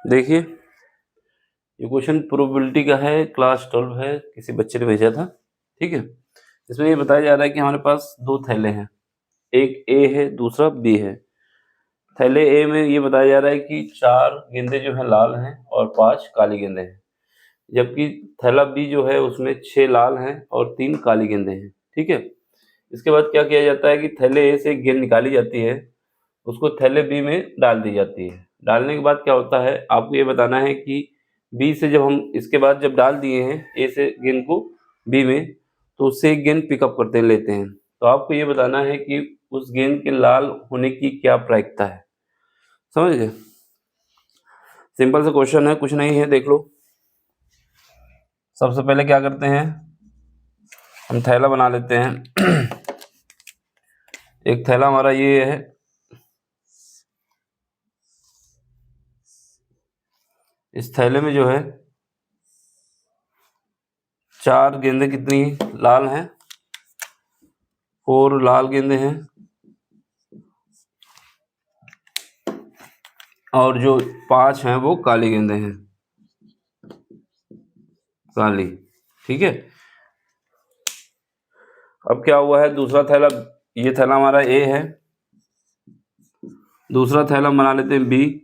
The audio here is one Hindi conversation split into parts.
देखिए ये क्वेश्चन प्रोबेबिलिटी का है, क्लास 12 है, किसी बच्चे ने भेजा था। ठीक है, इसमें ये बताया जा रहा है कि हमारे पास दो थैले हैं, एक ए है, दूसरा बी है। थैले ए में ये बताया जा रहा है कि 4 गेंदे जो हैं लाल हैं और 5 काली गेंदे हैं, जबकि थैला बी जो है उसमें 6 लाल हैं और 3 काली गेंदे हैं। ठीक है, इसके बाद क्या किया जाता है कि थैले ए से एक गेंद निकाली जाती है, उसको थैले बी में डाल दी जाती है। डालने के बाद क्या होता है, आपको ये बताना है कि बी से जब हम इसके बाद जब डाल दिए हैं ए से गेंद को बी में, तो उससे एक गेंद पिकअप करते लेते हैं। तो आपको ये बताना है कि उस गेंद के लाल होने की क्या प्रायिकता है। समझ गए? सिंपल सा क्वेश्चन है, कुछ नहीं है, देख लो। सबसे पहले क्या करते हैं, हम थैला बना लेते हैं। एक थैला हमारा ये है, इस थैले में जो है 4 गेंदें कितनी लाल हैं, 4 लाल गेंदें हैं, और जो 5 हैं वो काली गेंदें हैं, काली। ठीक है, अब क्या हुआ है, दूसरा थैला, ये थैला हमारा ए है, दूसरा थैला बना लेते हैं बी।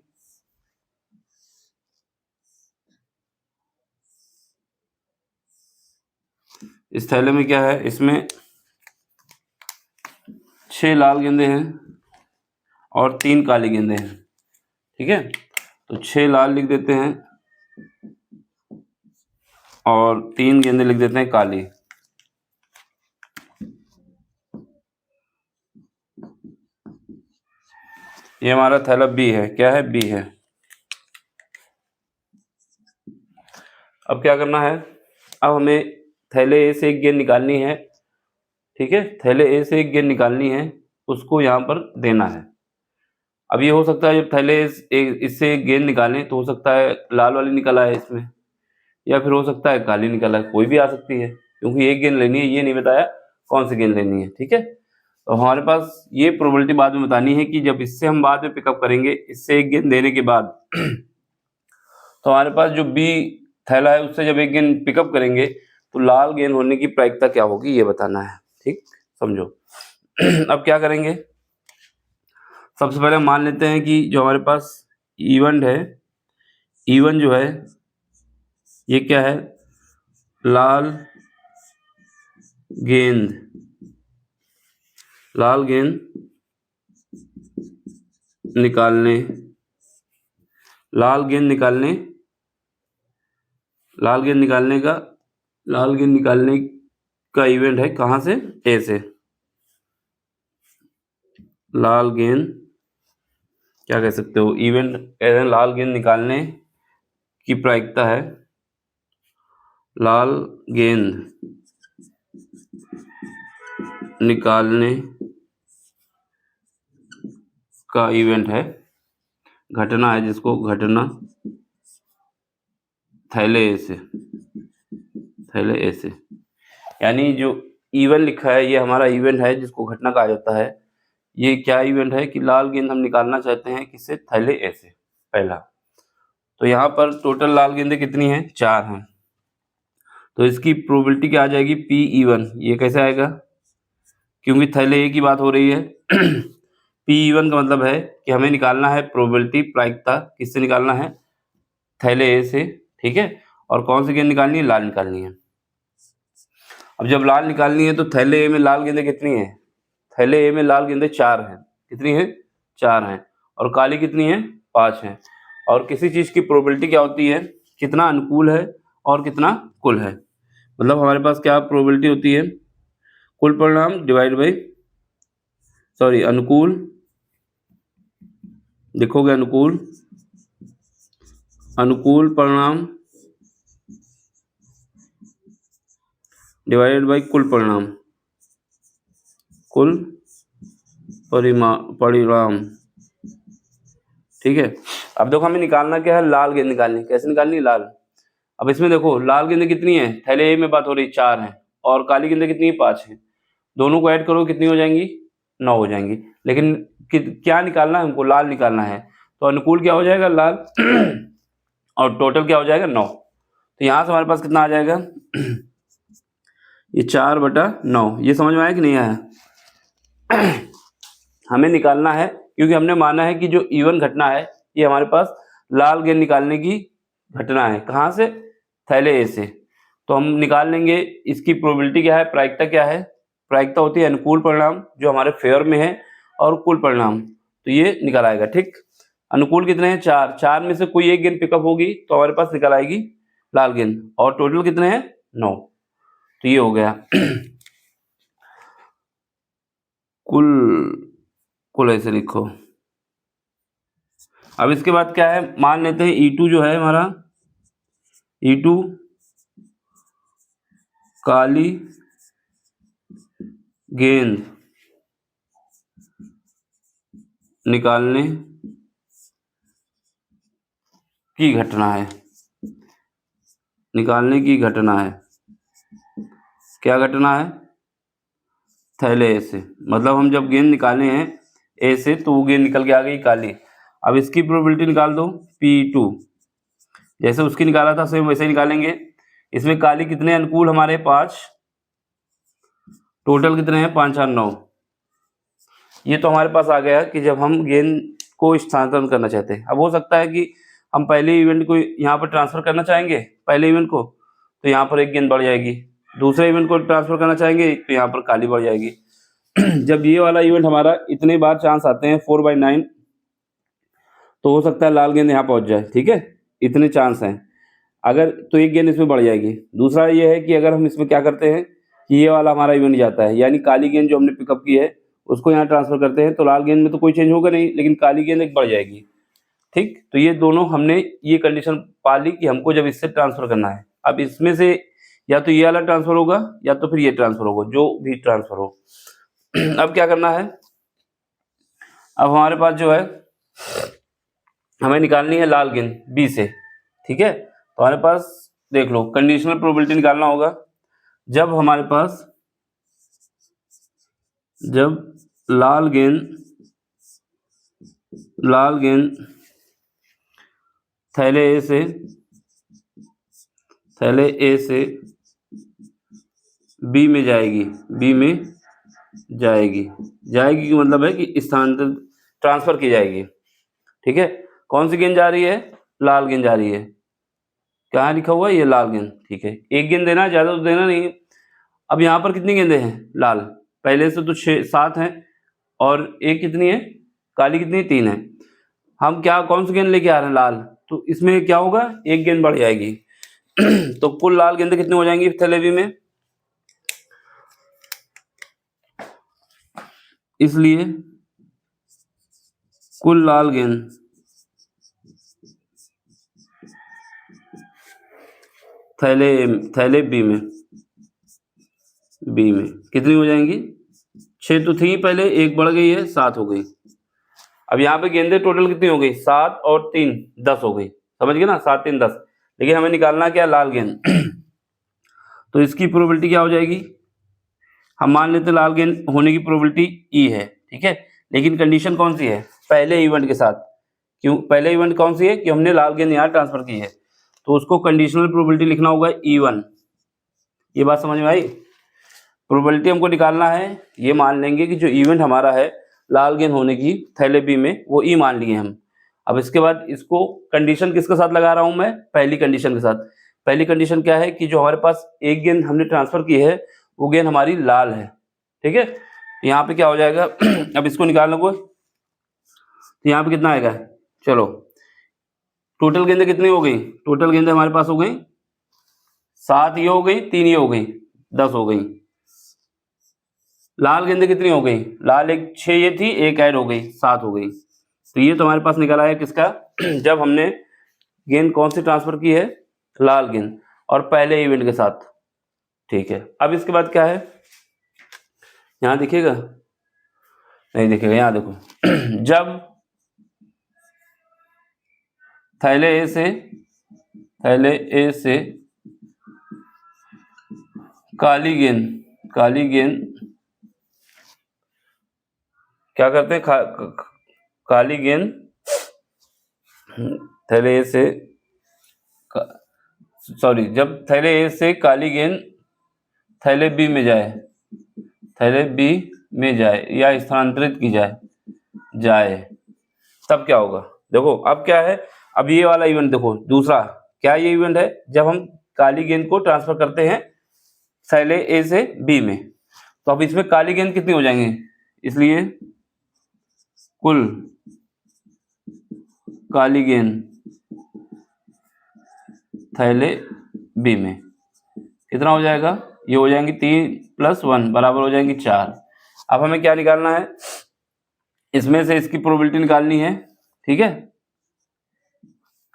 इस थैले में क्या है, इसमें 6 लाल गेंदे हैं और 3 काली गेंदे हैं। ठीक है, तो 6 लाल लिख देते हैं और 3 गेंदे लिख देते हैं काली। ये हमारा थैला बी है, क्या है, बी है। अब क्या करना है, अब हमें थैले ए से एक गेंद निकालनी है। ठीक है, थैले ए से एक गेंद निकालनी है, उसको यहाँ पर देना है। अब ये हो सकता है जब थैले इससे एक गेंद निकालें तो हो सकता है लाल वाली निकल आए इसमें, या फिर हो सकता है काली निकल आए, कोई भी आ सकती है, क्योंकि एक गेंद लेनी है, ये नहीं बताया कौन सी गेंद लेनी है। ठीक है, तो हमारे पास ये प्रोबेबिलिटी बाद में बतानी है कि जब इससे हम बाद में पिकअप करेंगे, इससे एक गेंद देने के बाद तो हमारे पास जो बी थैला है उससे जब एक गेंद पिकअप करेंगे तो लाल गेंद होने की प्रायिकता क्या होगी, ये बताना है। ठीक, समझो। अब क्या करेंगे, सबसे पहले मान लेते हैं कि जो हमारे पास इवेंट है, इवन जो है ये क्या है, लाल गेंद, लाल गेंद निकालने, लाल गेंद निकालने, लाल गेंद निकालने का, लाल गेंद निकालने का इवेंट है कहाँ से, ए से। लाल गेंद क्या कह सकते हो, इवेंट कह रहे हैं, लाल गेंद निकालने की प्रायिकता है, लाल गेंद निकालने का इवेंट है, घटना है जिसको घटना थैले ए से, थैले ए से, यानी जो इवेंट लिखा है ये हमारा इवेंट है जिसको घटना कहा जाता है। ये क्या इवेंट है कि लाल गेंद हम निकालना चाहते हैं किससे, थैले ए से, पहला। तो यहाँ पर टोटल लाल गेंदें कितनी हैं, 4 हैं, तो इसकी प्रोबेबिलिटी क्या आ जाएगी, पी इवन। ये कैसे आएगा, क्योंकि थैले ए की बात हो रही है। पी इवन का मतलब है कि हमें निकालना है प्रोबेबिलिटी, प्रायिकता, किससे निकालना है, थैले ए से। ठीक है, और कौन सी गेंद निकालनी है, लाल निकालनी है। अब जब लाल निकालनी है तो थैले ए में लाल गेंदें कितनी हैं, थैले ए में लाल गेंदें 4 हैं, कितनी हैं, 4 हैं, और काली कितनी हैं, 5 हैं। और किसी चीज़ की प्रोबेबिलिटी क्या होती है, कितना अनुकूल है और कितना कुल है। मतलब हमारे पास क्या प्रोबेबिलिटी होती है, कुल परिणाम डिवाइड बाई, सॉरी, अनुकूल, लिखोगे अनुकूल, अनुकूल परिणाम डिवाइडेड बाई कुल परिणाम, कुल परिणाम। ठीक है, अब देखो हमें निकालना क्या है, लाल गेंद निकालनी, कैसे निकालनी, लाल। अब इसमें देखो लाल गेंदें कितनी है, थैले ए में बात हो रही, 4 हैं, और काली गेंदें कितनी है, 5 हैं। दोनों को ऐड करो कितनी हो जाएंगी, 9 हो जाएंगी। लेकिन क्या निकालना है हमको, लाल निकालना है, तो अनुकूल क्या हो जाएगा, लाल। और टोटल क्या हो जाएगा 9। तो यहाँ से हमारे पास कितना आ जाएगा ये 4/9। ये समझ में आया कि नहीं आया? हमें निकालना है क्योंकि हमने माना है कि जो इवन घटना है ये हमारे पास लाल गेंद निकालने की घटना है। कहाँ से? थैले ए से। तो हम निकाल लेंगे इसकी प्रोबेबिलिटी क्या है, प्रायिकता क्या है। प्रायिकता होती है अनुकूल परिणाम जो हमारे फेवर में है और कुल परिणाम, तो ये निकल आएगा। ठीक, अनुकूल कितने हैं? 4। 4 में से कोई एक गेंद पिकअप होगी तो हमारे पास निकल आएगी लाल गेंद। और टोटल कितने हैं? 9। तो ये हो गया कुल ऐसे लिखो। अब इसके बाद क्या है, मान लेते हैं E2 जो है हमारा, E2 काली गेंद निकालने की घटना है। निकालने की घटना है। क्या घटना है? थैले ए से। मतलब हम जब गेंद निकाले हैं ए से तो वो गेंद निकल के आ गई काली। अब इसकी प्रोबेबिलिटी निकाल दो P2। जैसे उसकी निकाला था सेम वैसे ही निकालेंगे। इसमें काली कितने अनुकूल हमारे? 5। टोटल कितने हैं? 5 और 9। ये तो हमारे पास आ गया कि जब हम गेंद को स्थानांतरण करना चाहते हैं। अब हो सकता है कि हम पहले इवेंट को यहाँ पर ट्रांसफर करना चाहेंगे, पहले इवेंट को, तो यहाँ पर एक गेंद बढ़ जाएगी। दूसरे इवेंट को ट्रांसफर करना चाहेंगे तो यहाँ पर काली बढ़ जाएगी। जब ये वाला इवेंट हमारा इतने बार चांस आते हैं 4/9, तो हो सकता है लाल गेंद यहाँ पहुँच जाए। ठीक है, इतने चांस हैं। अगर तो एक गेंद इसमें बढ़ जाएगी। दूसरा ये है कि अगर हम इसमें क्या करते हैं कि ये वाला हमारा इवेंट जाता है, यानी काली गेंद जो हमने पिकअप की है उसको यहाँ ट्रांसफर करते हैं, तो लाल गेंद में तो कोई चेंज होगा नहीं, लेकिन काली गेंद एक बढ़ जाएगी। ठीक, तो ये दोनों हमने ये कंडीशन पा ली कि हमको जब इससे ट्रांसफर करना है। अब इसमें से या तो ये वाला ट्रांसफर होगा या तो फिर ये ट्रांसफर होगा, जो भी ट्रांसफर हो। अब क्या करना है, अब हमारे पास जो है हमें निकालनी है लाल गेंद बी से। ठीक है, तो हमारे पास देख लो कंडीशनल प्रोबेबिलिटी निकालना होगा। जब हमारे पास जब लाल गेंद थैले ए से बी में जाएगी, जाएगी का मतलब है कि स्थानांतरित ट्रांसफर की जाएगी। ठीक है, कौन सी गेंद जा रही है? लाल गेंद जा रही है। कहाँ लिखा हुआ है? ये लाल गेंद। ठीक है, एक गेंद देना, ज्यादा तो देना नहीं। अब यहाँ पर कितनी गेंदें हैं लाल? पहले से तो 7 हैं और एक कितनी है काली? कितनी? 3 है। हम क्या कौन सी गेंद लेके आ रहे हैं? लाल। तो इसमें क्या होगा? एक गेंद बढ़ जाएगी। तो कुल लाल गेंदें कितनी हो जाएंगी थैले बी में? इसलिए कुल लाल गेंद थैले बी में कितनी हो जाएंगी? 6 तो थी पहले, एक बढ़ गई है, 7 हो गई। अब यहाँ पे गेंदें टोटल कितनी हो गई? 7 और 3 10 हो गई। समझ गए ना? 7 3 10। लेकिन हमें निकालना क्या? लाल गेंद। तो इसकी प्रोबेबिलिटी क्या हो जाएगी? हम मान लेते लाल गेंद होने की प्रोबेबिलिटी E है। ठीक है, लेकिन कंडीशन कौन सी है? पहले इवेंट के साथ। क्यों पहले इवेंट कौन सी है? कि हमने लाल गेंद यहाँ ट्रांसफर की है, तो उसको कंडीशनल प्रोबेबिलिटी लिखना होगा E1। ये बात समझ में आई? प्रोबेबिलिटी हमको निकालना है, ये मान लेंगे कि जो इवेंट हमारा है लाल गेंद होने की थैले बी में, वो E मान लिए हम। अब इसके बाद इसको कंडीशन किसके साथ लगा रहा हूं मैं? पहली कंडीशन के साथ। पहली कंडीशन क्या है कि जो हमारे पास एक गेंद हमने ट्रांसफर की है वो गेंद हमारी लाल है। ठीक है, यहाँ पे क्या हो जाएगा? अब इसको निकालने को, तो यहाँ पे कितना आएगा? चलो, टोटल गेंदें कितनी हो गई? टोटल गेंदें हमारे पास हो गई 7 ये हो गई, 3 ये हो गई, 10 हो गई। लाल गेंदें कितनी हो गई? लाल एक 6 ये थी, एक ऐड हो गई, 7 हो गई। तो ये तो हमारे पास निकल आया किसका? जब हमने गेंद कौन सी ट्रांसफर की है? लाल गेंद, और पहले इवेंट के साथ। ठीक है, अब इसके बाद क्या है? यहाँ दिखेगा? नहीं दिखेगा, यहाँ देखो। जब थैले ए से काली गेंद क्या करते हैं? काली गेंद थैले ए से सॉरी, जब थैले ए से काली गेंद थैले बी में जाए, थैले बी में जाए या स्थानांतरित की जाए तब क्या होगा? देखो अब क्या है, अब ये वाला इवेंट देखो, दूसरा क्या ये इवेंट है, जब हम काली गेंद को ट्रांसफर करते हैं थैले ए से बी में, तो अब इसमें काली गेंद कितनी हो जाएंगे, इसलिए कुल काली गेंद थैले बी में कितना हो जाएगा, ये हो जाएंगी 3 + 1 बराबर हो जाएंगी 4। अब हमें क्या निकालना है, इसमें से इसकी प्रोबेबिलिटी निकालनी है, ठीक है,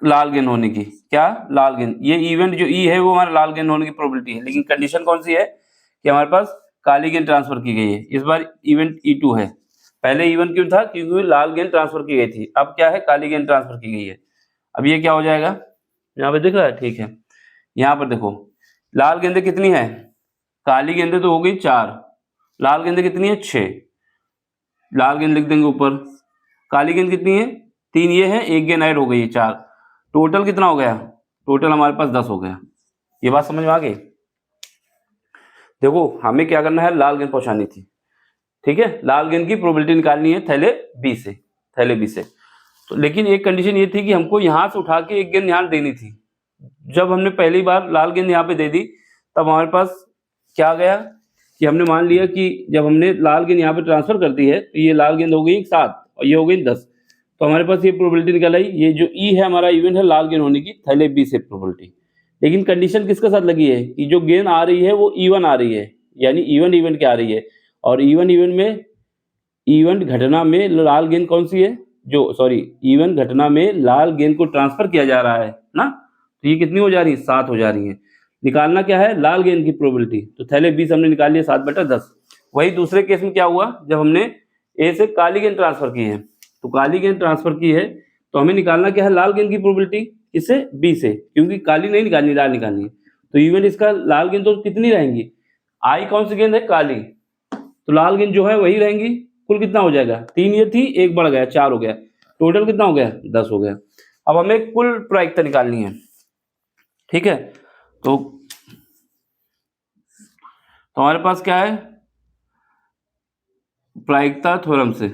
लाल गेंद होने की। क्या? लाल गेंद। ये इवेंट जो ई है वो हमारा लाल गेंद होने की प्रोबेबिलिटी है, लेकिन कंडीशन कौन सी है कि हमारे पास काली गेंद ट्रांसफर की गई है। इस बार इवेंट E2 है, पहले इवेंट क्यों था, क्योंकि लाल गेंद ट्रांसफर की गई थी, अब क्या है, काली गेंद ट्रांसफर की गई है। अब ये क्या हो जाएगा, यहाँ पे दिख रहा है, ठीक है, यहाँ पर देखो लाल गेंदें कितनी है, काली गेंदें तो हो गई 4, लाल गेंदें कितनी है 6, लाल गेंद लिख देंगे ऊपर, काली गेंद कितनी है 3, ये है, एक गेंद ऐड हो गई है 4, टोटल कितना हो गया, टोटल हमारे पास 10 हो गया। ये बात समझ में आ गई? देखो हमें क्या करना है, लाल गेंद पहुंचानी थी, ठीक है, लाल गेंद की प्रोबेबिलिटी निकालनी है थैले बी से, थैले बी से। तो लेकिन एक कंडीशन ये थी कि हमको यहाँ से उठा के एक गेंद यहाँ देनी थी। जब हमने पहली बार लाल गेंद यहाँ पे दे दी, तब हमारे पास क्या आ गया कि हमने मान लिया कि जब हमने लाल गेंद यहाँ पे ट्रांसफर कर दी है, तो ये लाल गेंद हो गई 7 और ये हो गई 10, तो हमारे पास ये प्रोबेबिलिटी निकल आई। ये जो ई है हमारा इवेंट है लाल गेंद होने की थैले बी से प्रोबेबिलिटी। लेकिन कंडीशन किसके साथ लगी है कि जो गेंद आ रही है वो इवन आ रही है, यानी इवन इवेंट क्या आ रही है, और इवन इवेंट में, इवेंट घटना में लाल गेंद कौन सी है, जो सॉरी इवेंट घटना में लाल गेंद को ट्रांसफर किया जा रहा है ना, तो ये कितनी हो जा रही है, 7 हो जा रही है। निकालना क्या है, लाल गेंद की प्रोबेबिलिटी, तो थैले 20 हमने निकाल लिया 7/10। वही दूसरे केस में क्या हुआ, जब हमने ए से काली गेंद ट्रांसफर की है, तो काली गेंद ट्रांसफर की है, तो हमें निकालना क्या है, लाल गेंद की प्रोबेबिलिटी, इससे बी से, क्योंकि काली नहीं निकालनी, लाल निकालनी है, तो इवेंट इसका लाल गेंद तो कितनी रहेंगी, आई कौन सी गेंद है, काली, तो लाल गेंद जो है वही रहेंगी। कुल कितना हो जाएगा, 3 ये थी, एक बढ़ गया 4 हो गया, टोटल कितना हो गया, 10 हो गया। अब हमें कुल प्रायिकता निकालनी है, ठीक है, तो हमारे पास क्या है, प्रायिकता थ्योरम से,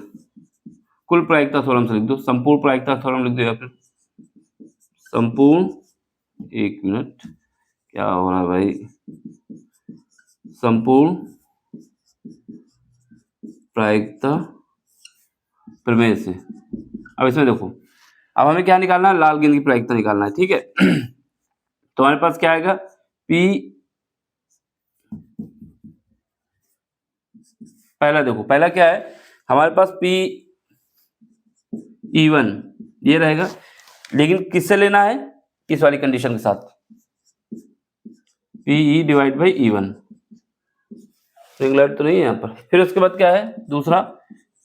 कुल प्रायिकता थ्योरम से लिख दो, संपूर्ण प्रायिकता थ्योरम लिख दो, या फिर संपूर्ण, एक मिनट क्या हो रहा है भाई, संपूर्ण प्रायिकता प्रमेय से। अब इसमें देखो, अब हमें क्या निकालना है, लाल गेंद की प्रायिकता निकालना है, ठीक है। तो हमारे पास क्या आएगा, P, पहला देखो, पहला क्या है हमारे पास, P(E1) ये रहेगा, लेकिन किससे लेना है, किस वाली कंडीशन के साथ, PE/E1, सिंगुलर तो नहीं है यहाँ पर। फिर उसके बाद क्या है दूसरा,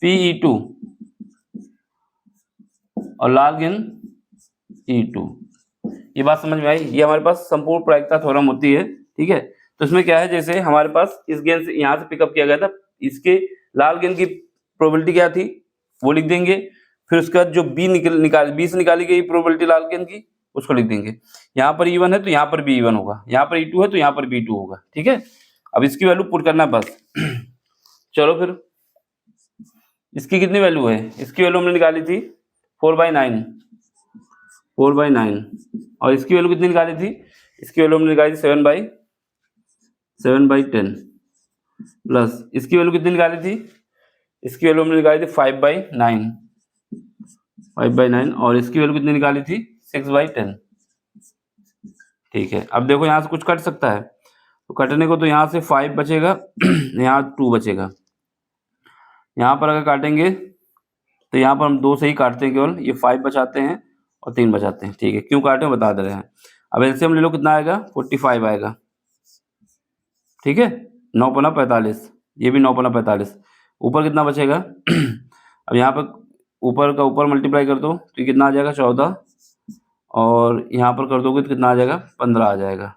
PE2 और लाल गेंद E2। ये बात समझ में आई? ये हमारे पास संपूर्ण प्रायिकता थ्योरम होती है, ठीक है। तो इसमें क्या है, जैसे हमारे पास इस गेंद से यहाँ से पिकअप किया गया था, इसके लाल गेंद की प्रोबेबिलिटी क्या थी वो लिख देंगे। फिर उसके बाद जो बी से निकाली गई प्रोबेबिलिटी लाल गेंद की, उसको लिख देंगे। यहाँ पर E1 है तो यहाँ पर भी E1 होगा, यहाँ पर E2 है तो यहाँ पर भी E2 होगा, ठीक है। अब इसकी वैल्यू पुट करना है बस। चलो फिर इसकी कितनी वैल्यू है, इसकी वैल्यू हमने निकाली थी 4/9, 4/9, और इसकी वैल्यू कितनी निकाली थी, इसकी वैल्यू हमने निकाली थी 7/10, प्लस इसकी वैल्यू कितनी निकाली थी, इसकी वैल्यू हमने निकाली थी 5/9, 5/9, और इसकी वैल्यू कितनी निकाली थी 6/10, ठीक है। अब देखो यहाँ से कुछ कट सकता है, तो कटने को तो यहाँ से 5 बचेगा, यहाँ 2 बचेगा। यहाँ पर अगर काटेंगे तो यहाँ पर हम 2 से ही काटते हैं केवल, ये 5 बचाते हैं और 3 बचाते हैं, ठीक है। क्यों काटे बता दे रहे हैं। अब एलसीएम ले लो, कितना आएगा 45 आएगा, ठीक है। 9×45, ये भी 9×45, ऊपर कितना बचेगा। अब यहाँ पर ऊपर का ऊपर मल्टीप्लाई कर दो तो ये कितना आ जाएगा 14, और यहाँ पर कर दोगे तो कितना आ जाएगा 15 आ जाएगा,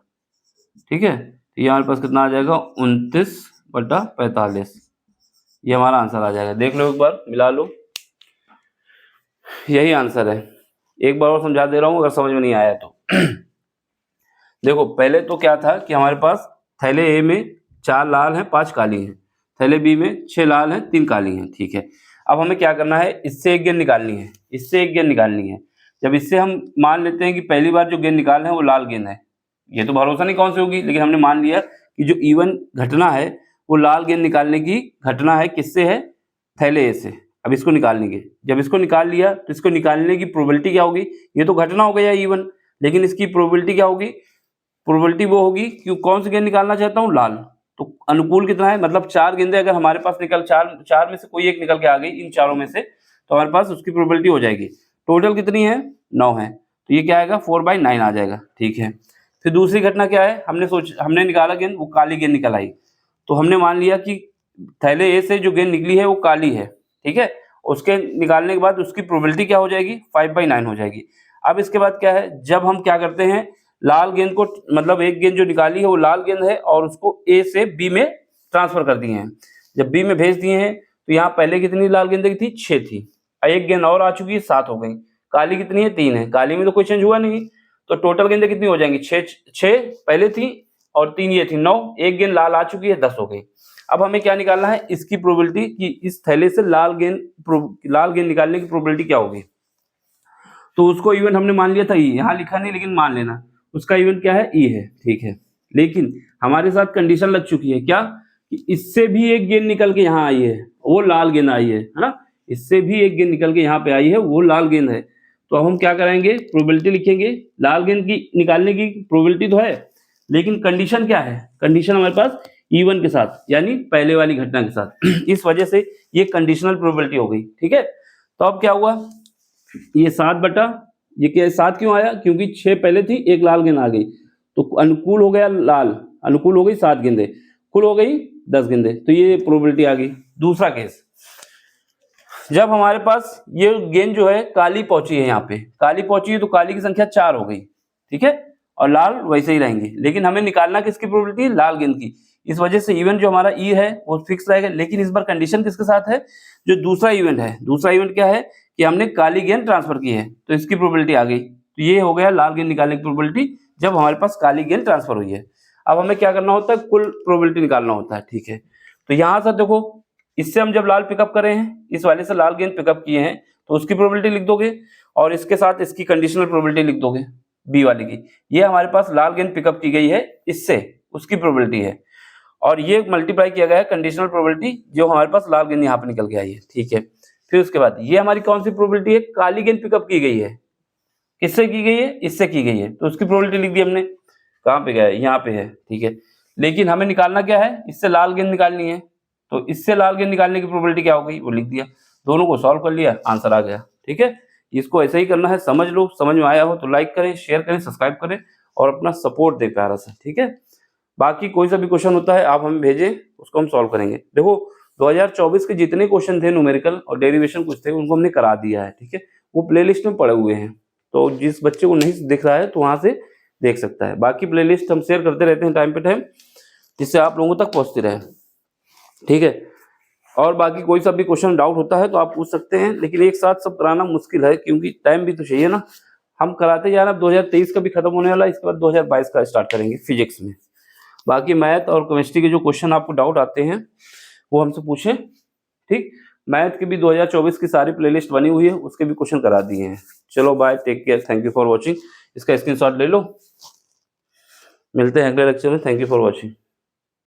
ठीक है। तो ये हमारे पास कितना आ जाएगा 29/45, ये हमारा आंसर आ जाएगा। देख लो एक बार, मिला लो, यही आंसर है। एक बार और समझा दे रहा हूँ अगर समझ में नहीं आया तो। देखो पहले तो क्या था कि हमारे पास थैले ए में 4 लाल हैं 5 काली हैं, थैले बी में 6 लाल हैं 3 काली हैं, ठीक है। अब हमें क्या करना है, इससे एक गेंद निकालनी है, इससे एक गेंद निकालनी है। जब इससे हम मान लेते हैं कि पहली बार जो गेंद निकाल रहे हैं वो लाल गेंद है, ये तो भरोसा नहीं कौन सी होगी, लेकिन हमने मान लिया कि जो इवन घटना है वो लाल गेंद निकालने की घटना है, किससे है, थैले ए से। अब इसको निकालेंगे, जब इसको निकाल लिया तो इसको निकालने की प्रोबेबिलिटी क्या होगी, ये तो घटना हो गया इवन, लेकिन इसकी प्रोबेबिलिटी क्या होगी, प्रोबेबिलिटी वो होगी कि कौन सी गेंद निकालना चाहता हूँ, लाल। तो अनुकूल कितना है, मतलब 4 गेंदें अगर हमारे पास निकल चार में से कोई एक निकल के आ गई इन चारों में से, तो हमारे पास उसकी प्रोबेबिलिटी हो जाएगी। टोटल कितनी है, 9 है, तो ये क्या आएगा 4/9 आ जाएगा, ठीक है। फिर दूसरी घटना क्या है, हमने निकाला गेंद, वो काली गेंद निकल आई, तो हमने मान लिया कि थैले ए से जो गेंद निकली है वो काली है, ठीक है। उसके निकालने के बाद उसकी प्रोबेबिलिटी क्या हो जाएगी, 5/9 हो जाएगी। अब इसके बाद क्या है, जब हम क्या करते हैं, लाल गेंद को, मतलब एक गेंद जो निकाली है वो लाल गेंद है और उसको ए से बी में ट्रांसफर कर दिए हैं। जब बी में भेज दिए हैं तो यहाँ पहले कितनी लाल गेंदें थी, 6 थी, एक गेंद और आ चुकी है, 7 हो गई। काली कितनी है, 3 है, काली में तो कोई चेंज हुआ नहीं, तो टोटल गेंदें कितनी हो जाएंगी, 6 पहले थी और 3 ये थी, 9, एक गेंद लाल आ चुकी है, 10 हो गई। अब हमें क्या निकालना है, इसकी प्रोबेबिलिटी कि इस थैले से लाल गेंद निकालने की प्रोबेबिलिटी क्या होगी। तो उसको इवेंट हमने मान लिया था ई, यहाँ लिखा नहीं लेकिन मान लेना, उसका इवेंट क्या है, ई है, ठीक है। लेकिन हमारे साथ कंडीशन लग चुकी है क्या, कि इससे भी एक गेंद निकल के यहाँ आई है, वो लाल गेंद आई है ना, इससे भी एक गेंद निकल के यहाँ पे आई है, वो लाल गेंद है। तो अब हम क्या करेंगे, प्रोबेबिलिटी लिखेंगे, लाल गेंद की निकालने की प्रोबेबिलिटी तो है, लेकिन कंडीशन क्या है, कंडीशन हमारे पास E1 के साथ, यानी पहले वाली घटना के साथ। इस वजह से ये कंडीशनल प्रोबेबिलिटी हो गई, ठीक है। तो अब क्या हुआ, ये 7 ये क्या 7 क्यों आया, क्योंकि 6 पहले थी, एक लाल गेंद आ गई, तो अनुकूल हो गया लाल, अनुकूल हो गई 7 गेंदें, कुल हो गई 10 गेंदें, तो ये प्रोबेबिलिटी आ गई। दूसरा केस, जब हमारे पास ये गेंद जो है काली पहुंची है, यहाँ पे काली पहुंची है, तो काली की संख्या 4 हो गई, ठीक है, और लाल वैसे ही रहेंगे, लेकिन हमें निकालना किसकी प्रोबेबिलिटी, लाल गेंद की। इस वजह से इवेंट जो हमारा ई है वो फिक्स रहेगा, लेकिन इस बार कंडीशन किसके साथ है, जो दूसरा इवेंट है, दूसरा इवेंट क्या है कि हमने काली गेंद ट्रांसफर की है, तो इसकी प्रोबेबिलिटी आ गई। तो ये हो गया लाल गेंद निकालने की प्रोबेबिलिटी जब हमारे पास काली गेंद ट्रांसफर हुई है। अब हमें क्या करना होता है, कुल प्रोबेबिलिटी निकालना होता है, ठीक है। तो यहाँ से देखो, इससे हम जब लाल पिकअप करे हैं, इस वाले से लाल गेंद पिकअप किए हैं, तो उसकी प्रोबेबिलिटी लिख दोगे, और इसके साथ इसकी कंडीशनल प्रोबेबिलिटी लिख दोगे, बी वाली की। ये हमारे पास लाल गेंद पिकअप की गई है, इससे उसकी प्रोबेबिलिटी है, और ये मल्टीप्लाई किया गया है कंडीशनल प्रोबेबिलिटी जो हमारे पास लाल गेंद यहाँ पे निकल के आई है, ठीक है। फिर उसके बाद ये हमारी कौन सी प्रोबेबिलिटी है, काली गेंद पिकअप की गई है, किससे की गई है, इससे की गई है, तो उसकी प्रोबेबिलिटी लिख दी हमने, कहाँ पे गया है, यहाँ पे है, ठीक है। लेकिन हमें निकालना क्या है, इससे लाल गेंद निकालनी है, तो इससे लाल गेंद निकालने की प्रोबेबिलिटी क्या हो गई, वो लिख दिया, दोनों को सॉल्व कर लिया, आंसर आ गया, ठीक है। इसको ऐसे ही करना है, समझ लो, समझ में आया हो तो लाइक करें, शेयर करें, सब्सक्राइब करें और अपना सपोर्ट दें प्यारा सा, ठीक है। बाकी कोई सा भी क्वेश्चन होता है आप हमें भेजें, उसको हम सॉल्व करेंगे। देखो 2024 के जितने क्वेश्चन थे न्यूमेरिकल और डेरिवेशन कुछ थे, उनको हमने करा दिया है, ठीक है, वो प्लेलिस्ट में पड़े हुए हैं, तो जिस बच्चे को नहीं दिख रहा है तो वहां से देख सकता है। बाकी प्लेलिस्ट हम शेयर करते रहते हैं टाइम पे टाइम, जिससे आप लोगों तक पहुंचती रहे, ठीक है। और बाकी कोई सा भी क्वेश्चन डाउट होता है तो आप पूछ सकते हैं, लेकिन एक साथ सब कराना मुश्किल है, क्योंकि टाइम भी तो चाहिए ना। हम कराते जा रहे हैं, 2023 का भी खत्म होने वाला है, इसके बाद 2022 का स्टार्ट करेंगे फिजिक्स में। बाकी मैथ और केमिस्ट्री के जो क्वेश्चन आपको डाउट आते हैं वो हमसे पूछें, ठीक। मैथ की भी 2024 की सारी प्लेलिस्ट बनी हुई है, उसके भी क्वेश्चन करा दिए हैं। चलो bye, take care, thank you for watching. इसका स्क्रीनशॉट ले लो, मिलते हैं अगले लेक्चर में, थैंक यू फॉर वॉचिंग।